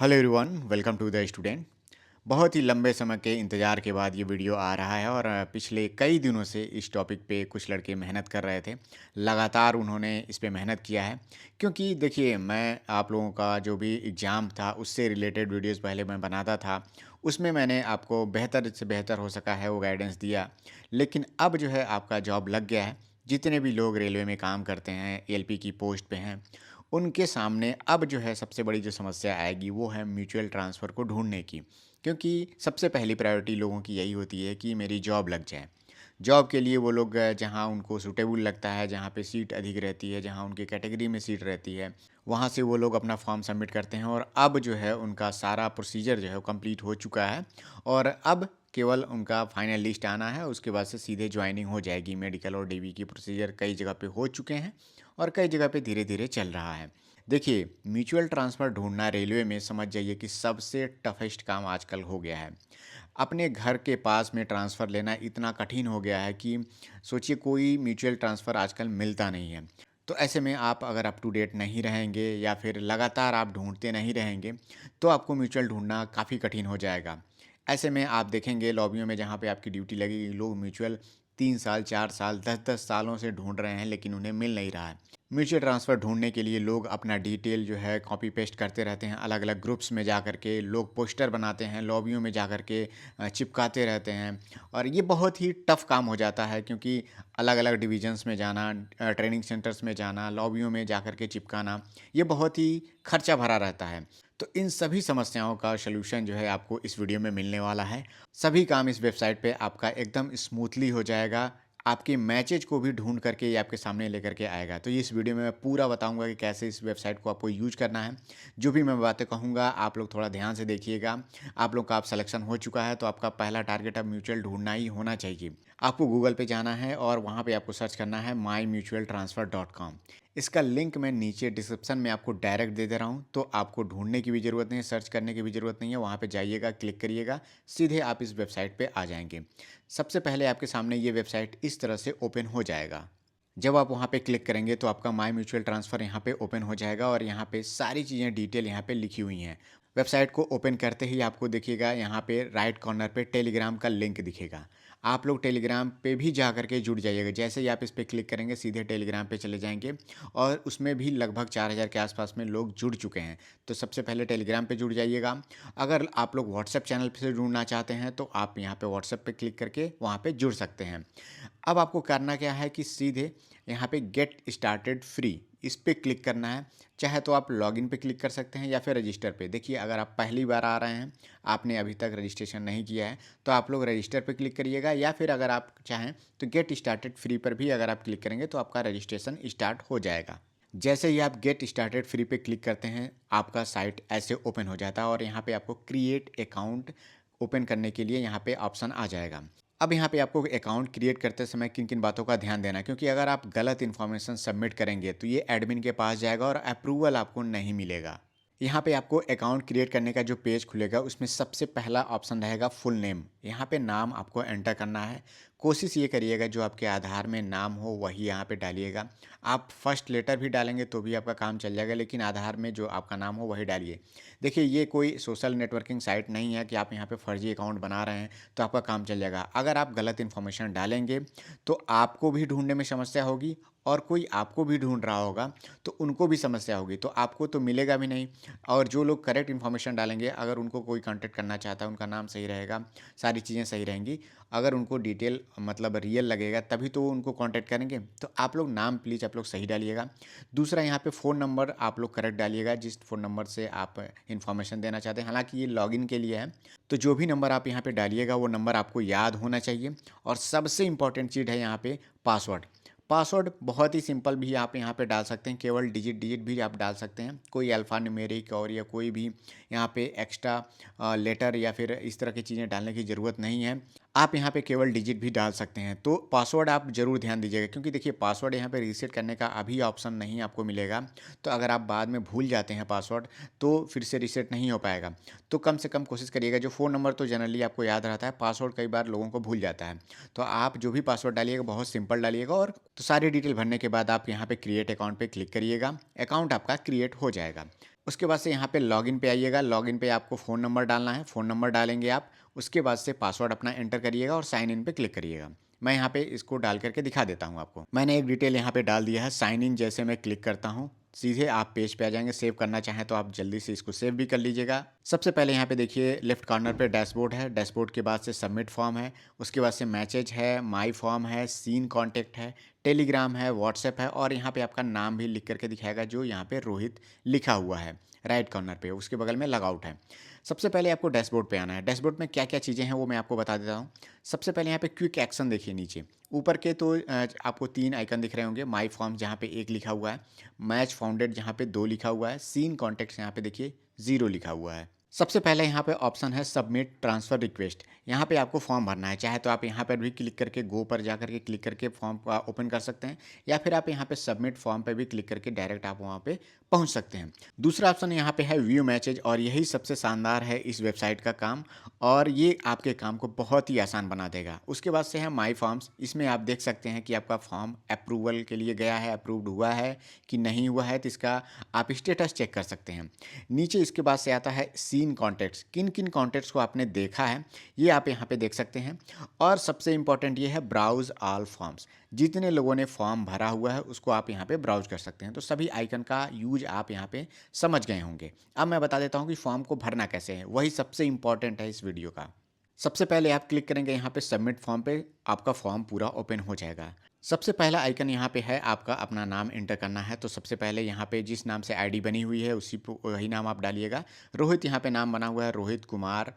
Hello everyone, welcome to the student. बहुत ही लंबे समय के इंतज़ार के बाद ये वीडियो आ रहा है और पिछले कई दिनों से इस टॉपिक पे कुछ लड़के मेहनत कर रहे थे। लगातार उन्होंने इस पे मेहनत किया है, क्योंकि देखिए मैं आप लोगों का जो भी एग्ज़ाम था उससे रिलेटेड वीडियोस पहले मैं बनाता था। उसमें मैंने आपको बेहतर से बेहतर हो सका है वो गाइडेंस दिया। लेकिन अब जो है आपका जॉब लग गया है। जितने भी लोग रेलवे में काम करते हैं, एलपी की पोस्ट पे हैं, उनके सामने अब जो है सबसे बड़ी जो समस्या आएगी वो है म्यूचुअल ट्रांसफ़र को ढूँढने की। क्योंकि सबसे पहली प्रायोरिटी लोगों की यही होती है कि मेरी जॉब लग जाए। जॉब के लिए वो लोग जहाँ उनको सूटेबल लगता है, जहाँ पे सीट अधिक रहती है, जहाँ उनकी कैटेगरी में सीट रहती है, वहाँ से वो लोग अपना फॉर्म सबमिट करते हैं और अब जो है उनका सारा प्रोसीजर जो है वो कंप्लीट हो चुका है और अब केवल उनका फाइनल लिस्ट आना है। उसके बाद से सीधे ज्वाइनिंग हो जाएगी। मेडिकल और डीवी की प्रोसीजर कई जगह पे हो चुके हैं और कई जगह पे धीरे-धीरे चल रहा है। देखिए, म्यूचुअल ट्रांसफ़र ढूँढना रेलवे में समझ जाइए कि सबसे टफ़ेस्ट काम आजकल हो गया है। अपने घर के पास में ट्रांसफ़र लेना इतना कठिन हो गया है कि सोचिए कोई म्यूचुअल ट्रांसफ़र आजकल मिलता नहीं है। तो ऐसे में आप अगर अप टू डेट नहीं रहेंगे या फिर लगातार आप ढूँढते नहीं रहेंगे, तो आपको म्यूचुअल ढूँढना काफ़ी कठिन हो जाएगा। ऐसे में आप देखेंगे लॉबियों में जहाँ पे आपकी ड्यूटी लगेगी, लोग म्यूचुअल 3 साल, 4 साल, 10-10 सालों से ढूँढ रहे हैं लेकिन उन्हें मिल नहीं रहा है। म्यूचुअल ट्रांसफ़र ढूँढने के लिए लोग अपना डिटेल जो है कॉपी पेस्ट करते रहते हैं, अलग-अलग ग्रुप्स में जा कर के लोग पोस्टर बनाते हैं, लॉबियों में जा कर के चिपकाते रहते हैं और ये बहुत ही टफ़ काम हो जाता है, क्योंकि अलग-अलग डिविजन्स में जाना, ट्रेनिंग सेंटर्स में जाना, लॉबियों में जा कर के चिपकाना, ये बहुत ही खर्चा भरा रहता है। तो इन सभी समस्याओं का सॉल्यूशन जो है आपको इस वीडियो में मिलने वाला है। सभी काम इस वेबसाइट पे आपका एकदम स्मूथली हो जाएगा। आपके मैचेज़ को भी ढूँढ करके ये आपके सामने लेकर के आएगा। तो इस वीडियो में मैं पूरा बताऊँगा कि कैसे इस वेबसाइट को आपको यूज़ करना है। जो भी मैं बातें कहूँगा आप लोग थोड़ा ध्यान से देखिएगा। आप लोग का अब सिलेक्शन हो चुका है तो आपका पहला टारगेट अब म्यूचुअल ढूँढना ही होना चाहिए। आपको गूगल पे जाना है और वहाँ पे आपको सर्च करना है mymutualtransfer.com। इसका लिंक मैं नीचे डिस्क्रिप्शन में आपको डायरेक्ट दे दे रहा हूँ, तो आपको ढूँढने की भी ज़रूरत नहीं है, सर्च करने की भी ज़रूरत नहीं है। वहाँ पे जाइएगा, क्लिक करिएगा, सीधे आप इस वेबसाइट पे आ जाएँगे। सबसे पहले आपके सामने ये वेबसाइट इस तरह से ओपन हो जाएगा। जब आप वहाँ पे क्लिक करेंगे तो आपका माय म्यूचुअल ट्रांसफ़र यहाँ पे ओपन हो जाएगा और यहाँ पे सारी चीज़ें डिटेल यहाँ पे लिखी हुई हैं। वेबसाइट को ओपन करते ही आपको देखिएगा यहाँ पे राइट कॉर्नर पे टेलीग्राम का लिंक दिखेगा। आप लोग टेलीग्राम पे भी जा कर के जुड़ जाइएगा। जैसे ही आप इस पे क्लिक करेंगे सीधे टेलीग्राम पे चले जाएँगे और उसमें भी लगभग 4000 के आस-पास में लोग जुड़ चुके हैं। तो सबसे पहले टेलीग्राम पे जुड़ जाइएगा। अगर आप लोग व्हाट्सएप चैनल से जुड़ना चाहते हैं तो आप यहाँ पे व्हाट्सएप पे क्लिक करके वहाँ पे जुड़ सकते हैं। अब आपको करना क्या है कि सीधे यहाँ पे गेट स्टार्टेड फ्री इस पे क्लिक करना है। चाहे तो आप लॉगिन पे क्लिक कर सकते हैं या फिर रजिस्टर पे। देखिए अगर आप पहली बार आ रहे हैं, आपने अभी तक रजिस्ट्रेशन नहीं किया है, तो आप लोग रजिस्टर पे क्लिक करिएगा या फिर अगर आप चाहें तो गेट स्टार्टेड फ्री पर भी अगर आप क्लिक करेंगे तो आपका रजिस्ट्रेशन स्टार्ट हो जाएगा। जैसे ही आप गेट स्टार्टेड फ्री पे क्लिक करते हैं, आपका साइट ऐसे ओपन हो जाता है और यहाँ पे आपको क्रिएट अकाउंट ओपन करने के लिए यहाँ पे ऑप्शन आ जाएगा। अब यहाँ पे आपको अकाउंट क्रिएट करते समय किन-किन बातों का ध्यान देना है, क्योंकि अगर आप गलत इन्फॉर्मेशन सबमिट करेंगे तो ये एडमिन के पास जाएगा और अप्रूवल आपको नहीं मिलेगा। यहाँ पे आपको अकाउंट क्रिएट करने का जो पेज खुलेगा उसमें सबसे पहला ऑप्शन रहेगा फुल नेम। यहाँ पे नाम आपको एंटर करना है। कोशिश ये करिएगा जो आपके आधार में नाम हो वही यहाँ पे डालिएगा। आप फर्स्ट लेटर भी डालेंगे तो भी आपका काम चल जाएगा, लेकिन आधार में जो आपका नाम हो वही डालिए। देखिए ये कोई सोशल नेटवर्किंग साइट नहीं है कि आप यहाँ पे फर्जी अकाउंट बना रहे हैं तो आपका काम चल जाएगा। अगर आप गलत इन्फॉर्मेशन डालेंगे तो आपको भी ढूँढने में समस्या होगी और कोई आपको भी ढूँढ रहा होगा तो उनको भी समस्या होगी। तो आपको तो मिलेगा भी नहीं और जो लोग करेक्ट इन्फॉर्मेशन डालेंगे, अगर उनको कोई कॉन्टैक्ट करना चाहता है, उनका नाम सही रहेगा, सारी चीज़ें सही रहेंगी। अगर उनको डिटेल मतलब रियल लगेगा तभी तो वो उनको कॉन्टैक्ट करेंगे। तो आप लोग नाम प्लीज़ आप लोग सही डालिएगा। दूसरा यहाँ पे फ़ोन नंबर आप लोग करेक्ट डालिएगा, जिस फ़ोन नंबर से आप इन्फॉर्मेशन देना चाहते हैं। हालाँकि ये लॉगिन के लिए है, तो जो भी नंबर आप यहाँ पे डालिएगा वो नंबर आपको याद होना चाहिए। और सबसे इम्पोर्टेंट चीज़ है यहाँ पे पासवर्ड। पासवर्ड बहुत ही सिंपल भी आप यहाँ पे डाल सकते हैं, केवल डिजिट भी आप डाल सकते हैं। कोई अल्फ़ा न्यूमेरिक और या कोई भी यहाँ पे एक्स्ट्रा लेटर या फिर इस तरह की चीज़ें डालने की ज़रूरत नहीं है। आप यहाँ पे केवल डिजिट भी डाल सकते हैं। तो पासवर्ड आप ज़रूर ध्यान दीजिएगा, क्योंकि देखिए पासवर्ड यहाँ पे रीसेट करने का अभी ऑप्शन नहीं आपको मिलेगा। तो अगर आप बाद में भूल जाते हैं पासवर्ड तो फिर से रीसेट नहीं हो पाएगा। तो कम से कम कोशिश करिएगा, जो फ़ोन नंबर तो जनरली आपको याद रहता है, पासवर्ड कई बार लोगों को भूल जाता है। तो आप जो भी पासवर्ड डालिएगा बहुत सिंपल डालिएगा और तो सारी डिटेल भरने के बाद आप यहाँ पे क्रिएट अकाउंट पे क्लिक करिएगा। अकाउंट आपका क्रिएट हो जाएगा। उसके बाद से यहाँ पे लॉगिन पे आइएगा, लॉगिन पे आपको फ़ोन नंबर डालना है, फ़ोन नंबर डालेंगे आप, उसके बाद से पासवर्ड अपना एंटर करिएगा और साइन इन पे क्लिक करिएगा। मैं यहाँ पे इसको डाल करके दिखा देता हूँ आपको। मैंने एक डिटेल यहाँ पे डाल दिया है, साइन इन जैसे मैं क्लिक करता हूँ, सीधे आप पेज पे आ जाएँगे। सेव करना चाहें तो आप जल्दी से इसको सेव भी कर लीजिएगा। सबसे पहले यहाँ पे देखिए लेफ्ट कॉर्नर पे डैशबोर्ड है, डैशबोर्ड के बाद से सबमिट फॉर्म है, उसके बाद से मैसेज है, माई फॉर्म है, सीन कॉन्टैक्ट है, टेलीग्राम है, व्हाट्सएप है और यहाँ पे आपका नाम भी लिख करके दिखाएगा जो यहाँ पे रोहित लिखा हुआ है राइट कॉर्नर पे, उसके बगल में लॉगआउट है। सबसे पहले आपको डैशबोर्ड पे आना है। डैशबोर्ड में क्या क्या चीज़ें हैं वो मैं आपको बता देता हूँ। सबसे पहले यहाँ पे क्विक एक्शन देखिए नीचे ऊपर के तो आपको 3 आइकन दिख रहे होंगे। माई फॉर्म जहाँ पे 1 लिखा हुआ है, मैच फाउंडेड जहाँ पे 2 लिखा हुआ है, सीन कॉन्टैक्ट्स यहाँ पे देखिए 0 लिखा हुआ है। सबसे पहले यहाँ पे ऑप्शन है सबमिट ट्रांसफ़र रिक्वेस्ट। यहाँ पे आपको फॉर्म भरना है, चाहे तो आप यहाँ पर भी क्लिक करके गो पर जा करके क्लिक करके फॉर्म ओपन कर सकते हैं या फिर आप यहाँ पे सबमिट फॉर्म पे भी क्लिक करके डायरेक्ट आप वहाँ पे पहुँच सकते हैं। दूसरा ऑप्शन यहाँ पे है व्यू मैसेज और यही सबसे शानदार है इस वेबसाइट का काम और ये आपके काम को बहुत ही आसान बना देगा। उसके बाद से है माई फॉर्म्स, इसमें आप देख सकते हैं कि आपका फॉर्म अप्रूवल के लिए गया है, अप्रूव्ड हुआ है कि नहीं हुआ है, तो इसका आप स्टेटस चेक कर सकते हैं। नीचे इसके बाद से आता है सीन कॉन्टैक्ट्स, किन किन कॉन्टैक्ट्स को आपने देखा है ये आप यहाँ पे देख सकते हैं। और सबसे इम्पॉर्टेंट ये है ब्राउज ऑल फॉर्म्स, जितने लोगों ने फॉर्म भरा हुआ है उसको आप यहाँ पे ब्राउज कर सकते हैं। तो सभी आइकन का यूज आप यहाँ पे समझ गए होंगे। अब मैं बता देता हूँ कि फॉर्म को भरना कैसे है, वही सबसे इम्पॉर्टेंट है इस वीडियो का। सबसे पहले आप क्लिक करेंगे यहाँ पे सबमिट फॉर्म पे, आपका फॉर्म पूरा ओपन हो जाएगा। सबसे पहला आइकन यहाँ पे है आपका अपना नाम एंटर करना है। तो सबसे पहले यहाँ पे जिस नाम से आईडी बनी हुई है उसी वही नाम आप डालिएगा। रोहित यहाँ पे नाम बना हुआ है, रोहित कुमार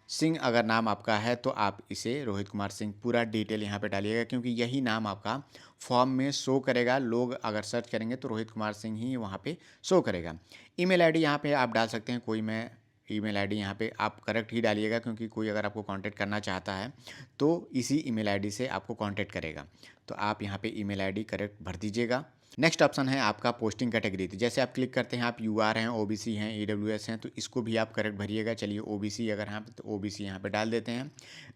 सिंह अगर नाम आपका है तो आप इसे रोहित कुमार सिंह पूरा डिटेल यहाँ पे डालिएगा, क्योंकि यही नाम आपका फॉर्म में शो करेगा। लोग अगर सर्च करेंगे तो रोहित कुमार सिंह ही वहाँ पे शो करेगा। ईमेल आईडी यहाँ पे आप डाल सकते हैं कोई, मैं ईमेल आईडी यहाँ पे आप करेक्ट ही डालिएगा, क्योंकि कोई अगर आपको कांटेक्ट करना चाहता है तो इसी ईमेल आईडी से आपको कांटेक्ट करेगा। तो आप यहाँ पे ईमेल आईडी करेक्ट भर दीजिएगा। नेक्स्ट ऑप्शन है आपका पोस्टिंग कैटेगरी। तो जैसे आप क्लिक करते हैं आप यूआर हैं, ओबीसी हैं, ईडब्ल्यूएस हैं, तो इसको भी आप करेक्ट भरिएगा। चलिए ओबीसी अगर हैं तो ओबीसी यहाँ पे डाल देते हैं।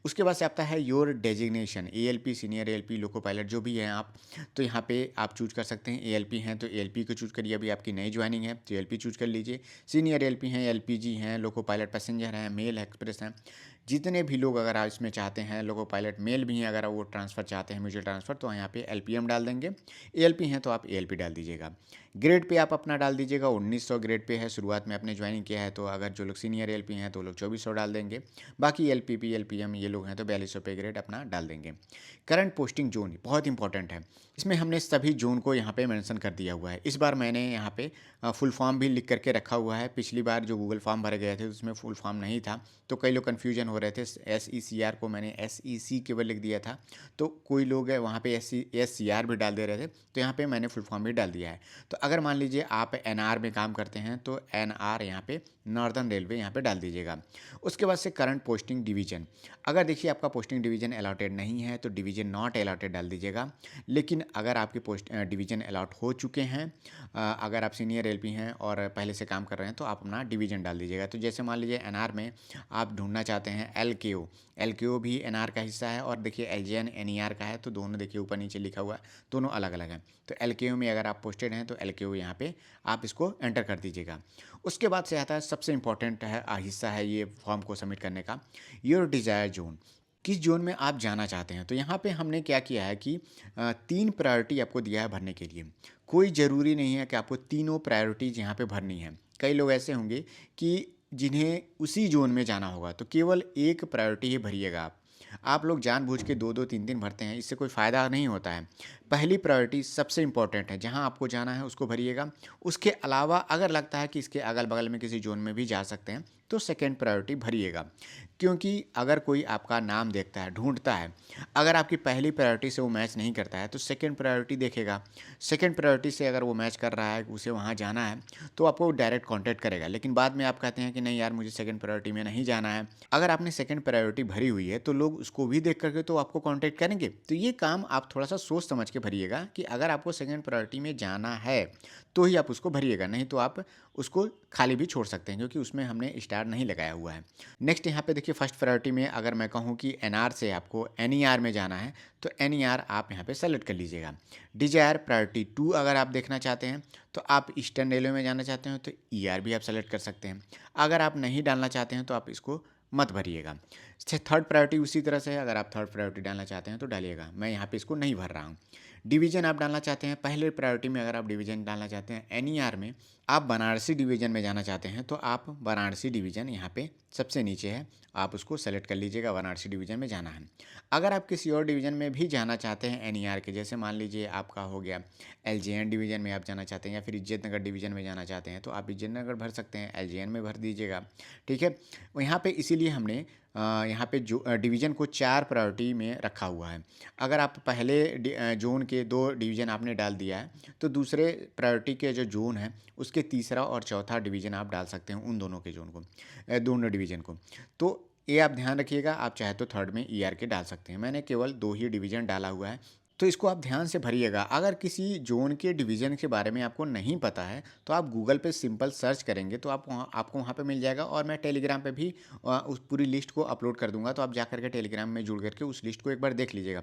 उसके बाद से आता है your designation, ALP, senior ALP, loco pilot जो भी हैं आप, तो यहाँ पे आप चूज कर सकते हैं। एएलपी हैं तो एएलपी को चूज करिए, अभी आपकी नई ज्वाइनिंग है तो एएलपी चूज कर लीजिए। सीनियर एएलपी हैं, एलपीजी हैं, लोको पायलट पैसेंजर हैं, मेल एक्सप्रेस हैं, जितने भी लोग अगर आप इसमें चाहते हैं, लोको पायलट मेल भी हैं, अगर वो ट्रांसफ़र चाहते हैं म्यूचुअल ट्रांसफ़र, तो यहाँ पे एलपीएम डाल देंगे। एएलपी हैं तो आप एएलपी डाल दीजिएगा। ग्रेड पे आप अपना डाल दीजिएगा, 1900 ग्रेड पे है, शुरुआत में आपने ज्वाइनिंग किया है। तो अगर जो लोग सीनियर एएलपी हैं तो लोग 2400 डाल देंगे। बाकी एलपीपी एलपीएम ये लोग हैं तो 4200 पे ग्रेड अपना डाल देंगे। करंट पोस्टिंग जोन बहुत इंपॉर्टेंट है, इसमें हमने सभी जोन को यहाँ पे मेंशन कर दिया हुआ है। इस बार मैंने यहाँ पे फुल फॉर्म भी लिख करके रखा हुआ है। पिछली बार जो गूगल फॉर्म भरे गए थे उसमें फुल फॉर्म नहीं था, तो कई लोग कन्फ्यूजन हो रहे थे। SECR को मैंने SEC केवल लिख दिया था, तो कोई लोग वहाँ पे SCR भी डाल दे रहे थे, तो यहाँ पे मैंने फुल फॉर्म भी डाल दिया है। तो अगर मान लीजिए आप NR में काम करते हैं तो NR यहाँ पे नॉर्दर्न रेलवे यहाँ पे डाल दीजिएगा। उसके बाद से करंट पोस्टिंग डिवीजन, अगर देखिए आपका पोस्टिंग डिवीजन अलॉटेड नहीं है तो डिवीजन नॉट अलॉटेड डाल दीजिएगा। लेकिन अगर आपके पोस्ट डिवीजन अलॉट हो चुके हैं, अगर आप सीनियर एलपी हैं और पहले से काम कर रहे हैं तो आप अपना डिवीजन डाल दीजिएगा। तो जैसे मान लीजिए एनआर में आप ढूंढना चाहते हैं एलकेओ, एलकेओ भी एनआर का हिस्सा है और देखिए एलजेएन एनईआर का है, तो दोनों देखिए ऊपर नीचे लिखा हुआ है, दोनों अलग अलग हैं। तो एलकेओ में अगर आप पोस्टेड हैं तो एलकेओ यहाँ पे आप इसको एंटर कर दीजिएगा। उसके बाद से आता है सबसे इंपॉर्टेंट है हिस्सा है ये फॉर्म को सबमिट करने का, योर डिज़ायर जोन, किस जोन में आप जाना चाहते हैं। तो यहाँ पे हमने क्या किया है कि 3 प्रायोरिटी आपको दिया है भरने के लिए। कोई ज़रूरी नहीं है कि आपको तीनों प्रायोरिटीज़ यहाँ पे भरनी है। कई लोग ऐसे होंगे कि जिन्हें उसी जोन में जाना होगा, तो केवल एक प्रायोरिटी ही भरिएगा आप लोग जानबूझ के 2-2 3-3 भरते हैं, इससे कोई फ़ायदा नहीं होता है। पहली प्रायोरिटी सबसे इम्पोर्टेंट है, जहाँ आपको जाना है उसको भरिएगा। उसके अलावा अगर लगता है कि इसके अगल-बगल में किसी जोन में भी जा सकते हैं तो सेकंड प्रायोरिटी भरिएगा। क्योंकि अगर कोई आपका नाम देखता है, ढूँढता है, अगर आपकी पहली प्रायोरिटी से वो मैच नहीं करता है तो सेकंड प्रायोरिटी देखेगा। सेकंड प्रायोरिटी से अगर वो मैच कर रहा है, उसे वहाँ जाना है, तो आपको डायरेक्ट कॉन्टैक्ट करेगा। लेकिन बाद में आप कहते हैं कि नहीं यार मुझे सेकंड प्रायोरिटी में नहीं जाना है। अगर आपने सेकंड प्रायोरिटी भरी हुई है तो लोग लोग उसको भी देख करके तो आपको कांटेक्ट करेंगे। तो ये काम आप थोड़ा-सा सोच समझ के भरिएगा कि अगर आपको सेकंड प्रायोरिटी में जाना है, तो ही आप उसको भरिएगा, नहीं तो आप उसको खाली भी छोड़ सकते हैं क्योंकि उसमें हमने स्टार नहीं लगाया हुआ है। नेक्स्ट यहाँ पे देखिए फर्स्ट प्रायोरिटी में अगर मैं कहूँ कि एनआर से आपको एनईआर में जाना है, तो एनईआर आप यहाँ पे सेलेक्ट कर लीजिएगा। डिज़ायर प्रायोरिटी 2 अगर आप देखना चाहते हैं, तो आप ईस्टर्न रेलवे में जाना चाहते हो तो ईआर भी आप सेलेक्ट कर सकते हैं। अगर आप नहीं डालना चाहते हैं तो आप इसको मत भरिएगा। थर्ड प्रायोरिटी उसी तरह से है, अगर आप थर्ड प्रायोरिटी डालना चाहते हैं तो डालिएगा। मैं यहाँ पे इसको नहीं भर रहा हूँ। डिवीज़न आप डालना चाहते हैं, पहले प्रायोरिटी में अगर आप डिवीज़न डालना चाहते हैं एनईआर में, आप बनारसी डिवीज़न में जाना चाहते हैं तो आप वाराणसी डिवीज़न यहाँ पे सबसे नीचे है, आप उसको सेलेक्ट कर लीजिएगा, वाराणसी डिवीज़न में जाना है। अगर आप किसी और डिवीज़न में भी जाना चाहते हैं एनईआर के, जैसे मान लीजिए आपका हो गया एलजीएन डिवीज़न में आप जाना चाहते हैं या फिर इज्जतनगर डिवीज़न में जाना चाहते हैं, तो आप इज्जतनगर भर सकते हैं, एलजीएन में भर दीजिएगा। ठीक है, यहाँ पे इसीलिए हमने यहाँ पे जो डिवीज़न को 4 प्रायोरिटी में रखा हुआ है। अगर आप पहले ज़ोन के 2 डिवीज़न आपने डाल दिया है, तो दूसरे प्रायोरिटी के जो ज़ोन है उसके तीसरा और चौथा डिवीज़न आप डाल सकते हैं उन दोनों के ज़ोन को, दोनों डिवीज़न को। तो ये आप ध्यान रखिएगा, आप चाहे तो थर्ड में ईआर के डाल सकते हैं। मैंने केवल 2 ही डिवीज़न डाला हुआ है, तो इसको आप ध्यान से भरिएगा। अगर किसी ज़ोन के डिवीज़न के बारे में आपको नहीं पता है, तो आप गूगल पे सिंपल सर्च करेंगे तो आपको वहाँ पे मिल जाएगा, और मैं टेलीग्राम पे भी उस पूरी लिस्ट को अपलोड कर दूँगा, तो आप जा कर के टेलीग्राम में जुड़ करके उस लिस्ट को एक बार देख लीजिएगा।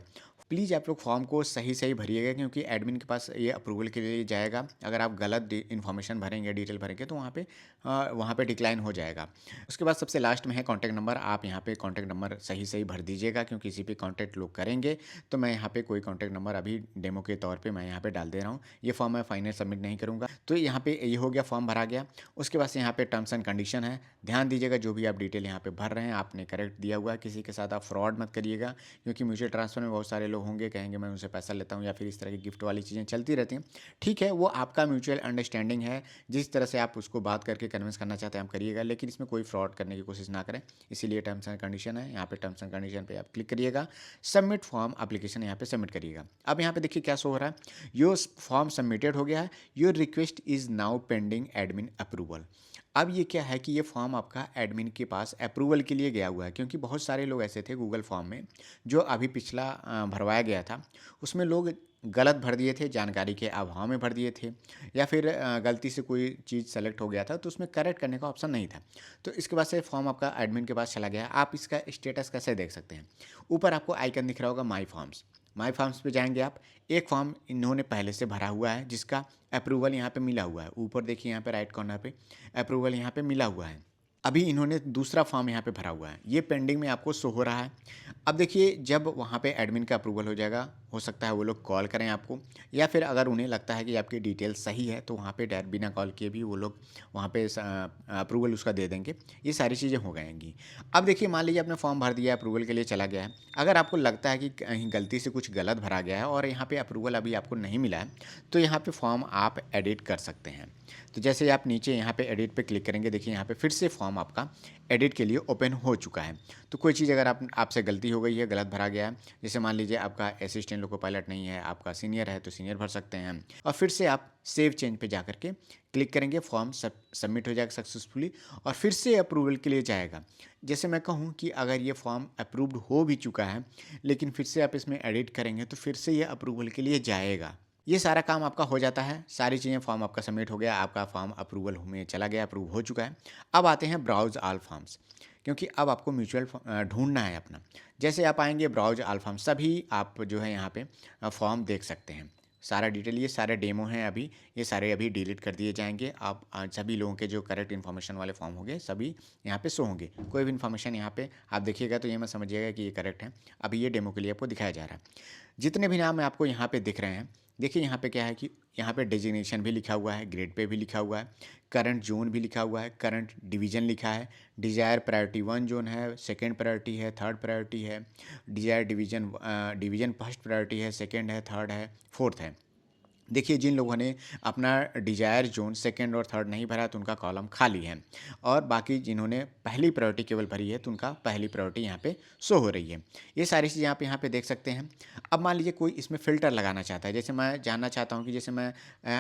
प्लीज़ आप लोग फॉर्म को सही भरिएगा क्योंकि एडमिन के पास ये अप्रूवल के लिए जाएगा। अगर आप गलत इन्फॉर्मेशन भरेंगे, डिटेल भरेंगे, तो वहाँ पे डिक्लाइन हो जाएगा। उसके बाद सबसे लास्ट में है कॉन्टैक्ट नंबर। आप यहाँ पे कॉन्टैक्ट नंबर सही भर दीजिएगा क्योंकि इसी पे कॉन्टैक्ट लोग करेंगे। तो मैं यहाँ पे कोई कॉन्टैक्ट नंबर अभी डेमो के तौर पे मैं यहाँ पे डाल दे रहा हूँ। ये फॉर्म मैं फाइनल सबमिट नहीं करूँगा। तो यहाँ पे ये हो गया, फॉर्म भरा गया। उसके बाद से यहाँ पे टर्म्स एंड कंडीशन है, ध्यान दीजिएगा जो भी आप डिटेल यहाँ पे भर रहे हैं आपने करेक्ट दिया हुआ है। किसी के साथ आप फ्रॉड मत करिएगा क्योंकि म्यूचुअल ट्रांसफर में बहुत सारे लोग होंगे, कहेंगे मैं उनसे पैसा लेता हूँ या फिर इस तरह की गिफ्ट वाली चीज़ें चलती रहती हैं। ठीक है, वो आपका म्यूचुअल अंडरस्टैंडिंग है, जिस तरह से आप उसको बात करके कन्विंस करना चाहते हैं आप करिएगा, लेकिन इसमें कोई फ्रॉड करने की कोशिश ना करें। इसीलिए टर्म्स एंड कंडीशन है, यहाँ पे टर्म्स एंड कंडीशन पे आप क्लिक करिएगा, सबमिट फॉर्म एप्लीकेशन यहाँ पे सबमिट करिएगा। अब यहाँ पे देखिए क्या शो हो रहा है, योर फॉर्म सबमिटेड हो गया है, your request is now pending admin approval. अब ये क्या है कि ये फॉर्म आपका एडमिन के पास अप्रूवल के लिए गया हुआ है, क्योंकि बहुत सारे लोग ऐसे थे गूगल फॉर्म में जो अभी पिछला भरवाया गया था, उसमें लोग गलत भर दिए थे, जानकारी के अभाव में भर दिए थे, या फिर गलती से कोई चीज़ सेलेक्ट हो गया था तो उसमें करेक्ट करने का ऑप्शन नहीं था। तो इसके बाद से फॉर्म आपका एडमिन के पास चला गया है। आप इसका स्टेटस कैसे देख सकते हैं, ऊपर आपको आइकन दिख रहा होगा माई फॉर्म्स। माई फॉर्म्स पे जाएंगे आप, एक फॉर्म इन्होंने पहले से भरा हुआ है जिसका अप्रूवल यहाँ पे मिला हुआ है। ऊपर देखिए यहाँ पे राइट कॉर्नर पे अप्रूवल यहाँ पे मिला हुआ है। अभी इन्होंने दूसरा फॉर्म यहाँ पे भरा हुआ है, ये पेंडिंग में आपको शो हो रहा है। अब देखिए जब वहाँ पे एडमिन का अप्रूवल हो जाएगा, हो सकता है वो लोग कॉल करें आपको, या फिर अगर उन्हें लगता है कि आपकी डिटेल सही है तो वहाँ पे डायरेक्ट बिना कॉल किए भी वो लोग वहाँ पे अप्रूवल उसका दे देंगे। ये सारी चीज़ें हो जाएंगी। अब देखिए मान लीजिए आपने फॉर्म भर दिया, अप्रूवल के लिए चला गया है, अगर आपको लगता है कि कहीं गलती से कुछ गलत भरा गया है और यहाँ पे अप्रूवल अभी आपको नहीं मिला है, तो यहाँ पे फॉर्म आप एडिट कर सकते हैं। तो जैसे आप नीचे यहाँ पे एडिट पे क्लिक करेंगे, देखिए यहाँ पे फिर से फॉर्म आपका एडिट के लिए ओपन हो चुका है। तो कोई चीज़ अगर आपसे गलती हो गई है, गलत भरा गया है, जैसे मान लीजिए आपका असिस्टेंट लोको पायलट नहीं है, आपका सीनियर है तो सीनियर भर सकते हैं, और फिर से आप सेव चेंज पे जा करके क्लिक करेंगे, फॉर्म सबमिट हो जाएगा सक्सेसफुली और फिर से अप्रूवल के लिए जाएगा। जैसे मैं कहूँ कि अगर ये फॉर्म अप्रूव्ड हो भी चुका है लेकिन फिर से आप इसमें एडिट करेंगे तो फिर से ये अप्रूवल के लिए जाएगा। ये सारा काम आपका हो जाता है, सारी चीज़ें, फॉर्म आपका सबमिट हो गया, आपका फॉर्म अप्रूवल में चला गया, अप्रूव हो चुका है। अब आते हैं ब्राउज ऑल फॉर्म्स, क्योंकि अब आपको म्यूचुअल ढूंढना है अपना। जैसे आप आएंगे ब्राउज ऑल फॉर्म, सभी आप जो है यहाँ पे फॉर्म देख सकते हैं, सारा डिटेल, ये सारे डेमो हैं अभी, ये सारे अभी डिलीट कर दिए जाएंगे। आप सभी लोगों के जो करेक्ट इन्फॉर्मेशन वाले फॉर्म होंगे सभी यहाँ पे शो होंगे। कोई भी इन्फॉर्मेशन यहाँ पे आप देखिएगा तो ये मत समझिएगा कि ये करेक्ट है, अभी ये डेमो के लिए आपको दिखाया जा रहा है। जितने भी नाम आपको यहाँ पे दिख रहे हैं, देखिए यहाँ पे क्या है कि यहाँ पे डेजिग्नेशन भी लिखा हुआ है, ग्रेड पे भी लिखा हुआ है, करंट जोन भी लिखा हुआ है, करंट डिवीज़न लिखा है, डिज़ायर प्रायोरिटी 1 जोन है, सेकंड प्रायोरिटी है, थर्ड प्रायोरिटी है, डिज़ायर डिवीज़न फर्स्ट प्रायोरिटी है, सेकंड है, थर्ड है, फोर्थ है। देखिए, जिन लोगों ने अपना डिज़ायर ज़ोन सेकंड और थर्ड नहीं भरा, तो उनका कॉलम खाली है और बाकी जिन्होंने पहली प्रायोरिटी केवल भरी है, तो उनका पहली प्रायोरिटी यहाँ पे शो हो रही है। ये सारी चीज़ें आप यहाँ पे देख सकते हैं। अब मान लीजिए कोई इसमें फ़िल्टर लगाना चाहता है, जैसे मैं जानना चाहता हूँ कि जैसे मैं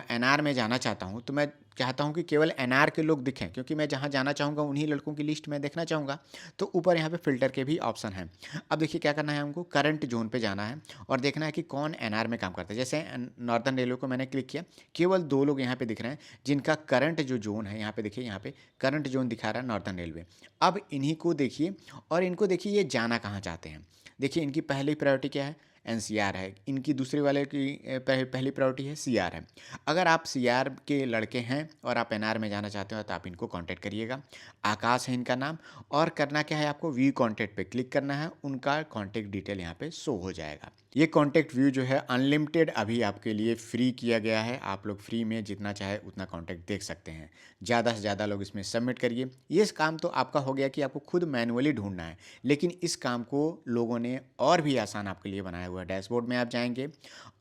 एनआर में जाना चाहता हूँ, तो मैं चाहता हूँ कि केवल एनआर के लोग दिखें, क्योंकि मैं जहाँ जाना चाहूँगा उन्हीं लड़कों की लिस्ट मैं देखना चाहूँगा। तो ऊपर यहाँ पे फ़िल्टर के भी ऑप्शन हैं। अब देखिए क्या करना है, हमको करंट ज़ोन पे जाना है और देखना है कि कौन एनआर में काम करता है। जैसे नॉर्दर्न रेलवे को मैंने क्लिक किया, केवल 2 लोग यहाँ पे दिख रहे हैं, जिनका करंट जो ज़ोन है, यहाँ पे देखिए, यहाँ पे करंट ज़ोन दिखा रहा है नॉर्दर्न रेलवे। अब इन्हीं को देखिए और इनको देखिए ये जाना कहाँ चाहते हैं। देखिए इनकी पहली प्रायोरिटी क्या है? एनसीआर है। इनकी दूसरे वाले की पहली प्रायोरिटी है सीआर है। अगर आप सीआर के लड़के हैं और आप एनआर में जाना चाहते हो, तो आप इनको कॉन्टैक्ट करिएगा। आकाश है इनका नाम और करना क्या है, आपको व्यू कॉन्टैक्ट पे क्लिक करना है, उनका कॉन्टैक्ट डिटेल यहाँ पे शो हो जाएगा। ये कॉन्टैक्ट व्यू जो है अनलिमिटेड अभी आपके लिए फ्री किया गया है। आप लोग फ्री में जितना चाहे उतना कॉन्टैक्ट देख सकते हैं। ज़्यादा से ज़्यादा लोग इसमें सबमिट करिए। ये काम तो आपका हो गया कि आपको खुद मैनुअली ढूंढना है, लेकिन इस काम को लोगों ने और भी आसान आपके लिए बनाया हुआ है। डैशबोर्ड में आप जाएंगे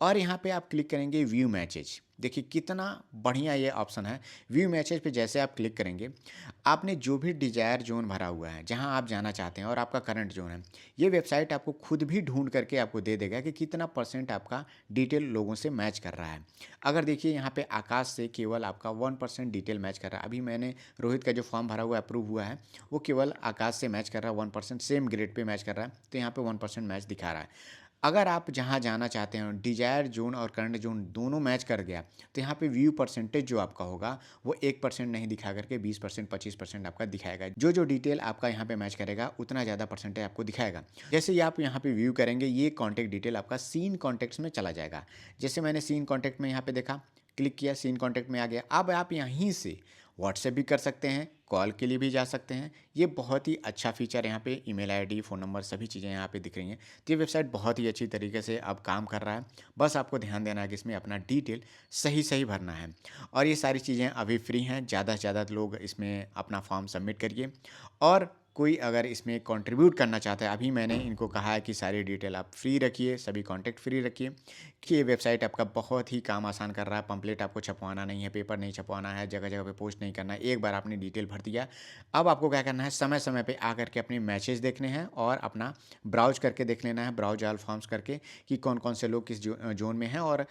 और यहाँ पे आप क्लिक करेंगे व्यू मैचेज। देखिए कितना बढ़िया ये ऑप्शन है। व्यू मैचेज पे जैसे आप क्लिक करेंगे, आपने जो भी डिजायर जोन भरा हुआ है, जहाँ आप जाना चाहते हैं और आपका करंट जोन है, ये वेबसाइट आपको खुद भी ढूंढ करके आपको दे देगा कि कितना परसेंट आपका डिटेल लोगों से मैच कर रहा है। अगर देखिए यहाँ पे आकाश से केवल आपका 1% डिटेल मैच कर रहा है। अभी मैंने रोहित का जो फॉर्म भरा हुआ है, अप्रूव हुआ है, वो केवल आकाश से मैच कर रहा है, 1% सेम ग्रेड पे मैच कर रहा है, तो यहाँ पे 1% मैच दिखा रहा है। अगर आप जहाँ जाना चाहते हैं डिजायर जोन और करंट जोन दोनों मैच कर गया, तो यहाँ पे व्यू परसेंटेज जो आपका होगा वो 1% नहीं दिखा करके 20% 25% आपका दिखाएगा। जो जो डिटेल आपका यहाँ पे मैच करेगा उतना ज़्यादा परसेंटेज आपको दिखाएगा। जैसे ही आप यहाँ पे व्यू करेंगे, ये कॉन्टैक्ट डिटेल आपका सीन कॉन्टैक्ट्स में चला जाएगा। जैसे मैंने सीन कॉन्टैक्ट में यहाँ पे देखा, क्लिक किया, सीन कॉन्टैक्ट में आ गया। अब आप यहीं से व्हाट्सएप भी कर सकते हैं, कॉल के लिए भी जा सकते हैं। ये बहुत ही अच्छा फीचर यहाँ पे ईमेल आईडी, फ़ोन नंबर सभी चीज़ें यहाँ पे दिख रही हैं। तो ये वेबसाइट बहुत ही अच्छी तरीके से अब काम कर रहा है। बस आपको ध्यान देना है कि इसमें अपना डिटेल सही भरना है और ये सारी चीज़ें अभी फ्री हैं। ज़्यादा से ज़्यादा लोग इसमें अपना फॉर्म सबमिट करिए और कोई अगर इसमें कंट्रीब्यूट करना चाहता है, अभी मैंने इनको कहा है कि सारी डिटेल आप फ्री रखिए, सभी कॉन्टैक्ट फ्री रखिए, कि ये वेबसाइट आपका बहुत ही काम आसान कर रहा है। पंपलेट आपको छपवाना नहीं है, पेपर नहीं छपवाना है, जगह जगह पे पोस्ट नहीं करना है। एक बार आपने डिटेल भर दिया, अब आपको क्या करना है, समय समय पे आकर के अपने मैसेज देखने हैं और अपना ब्राउज करके देख लेना है, ब्राउज ऑल फॉर्म्स करके, कि कौन कौन से लोग किस जोन में हैं और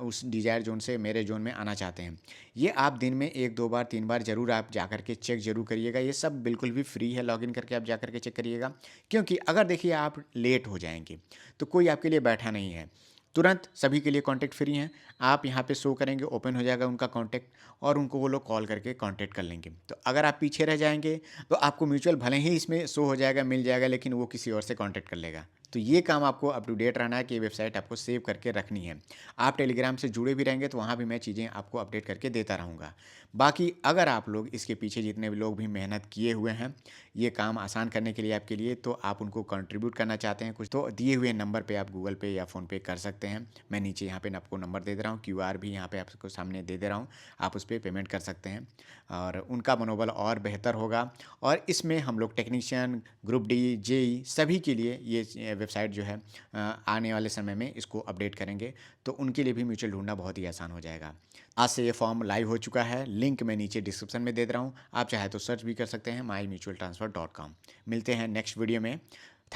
उस डिजायर जोन से मेरे जोन में आना चाहते हैं। ये आप दिन में 1 2 बार 3 बार ज़रूर आप जा कर के चेक ज़रूर करिएगा। ये सब बिल्कुल भी फ्री है, लॉगिन करके आप जा कर के चेक करिएगा। क्योंकि अगर देखिए आप लेट हो जाएँगे, तो कोई आपके लिए बैठा नहीं है। तुरंत सभी के लिए कॉन्टैक्ट फ्री हैं। आप यहाँ पे शो करेंगे, ओपन हो जाएगा उनका कॉन्टैक्ट और उनको वो लोग कॉल करके कॉन्टैक्ट कर लेंगे। तो अगर आप पीछे रह जाएँगे, तो आपको म्यूचुअल भले ही इसमें शो हो जाएगा, मिल जाएगा, लेकिन वो किसी और से कॉन्टैक्ट कर लेगा। तो ये काम आपको अप टू डेट रहना है कि ये वेबसाइट आपको सेव करके रखनी है। आप टेलीग्राम से जुड़े भी रहेंगे, तो वहाँ भी मैं चीज़ें आपको अपडेट करके देता रहूँगा। बाकी अगर आप लोग इसके पीछे जितने भी लोग भी मेहनत किए हुए हैं, ये काम आसान करने के लिए आपके लिए, तो आप उनको कंट्रीब्यूट करना चाहते हैं कुछ, तो दिए हुए नंबर पे आप गूगल पे या फ़ोन पे कर सकते हैं। मैं नीचे यहाँ पे आपको नंबर दे दे रहा हूँ, क्यूआर भी यहाँ पे आपको सामने दे दे रहा हूँ, आप उस पे पेमेंट कर सकते हैं और उनका मनोबल और बेहतर होगा। और इसमें हम लोग टेक्नीशियन, ग्रुप डी, जेई सभी के लिए ये वेबसाइट जो है आने वाले समय में इसको अपडेट करेंगे, तो उनके लिए भी म्यूचुअल ढूंढना बहुत ही आसान हो जाएगा। आज से ये फॉर्म लाइव हो चुका है, लिंक मैं नीचे डिस्क्रिप्शन में दे दे रहा हूँ, आप चाहे तो सर्च भी कर सकते हैं mymutualtransfer.com। मिलते हैं नेक्स्ट वीडियो में।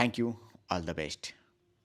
Thank you, all the best.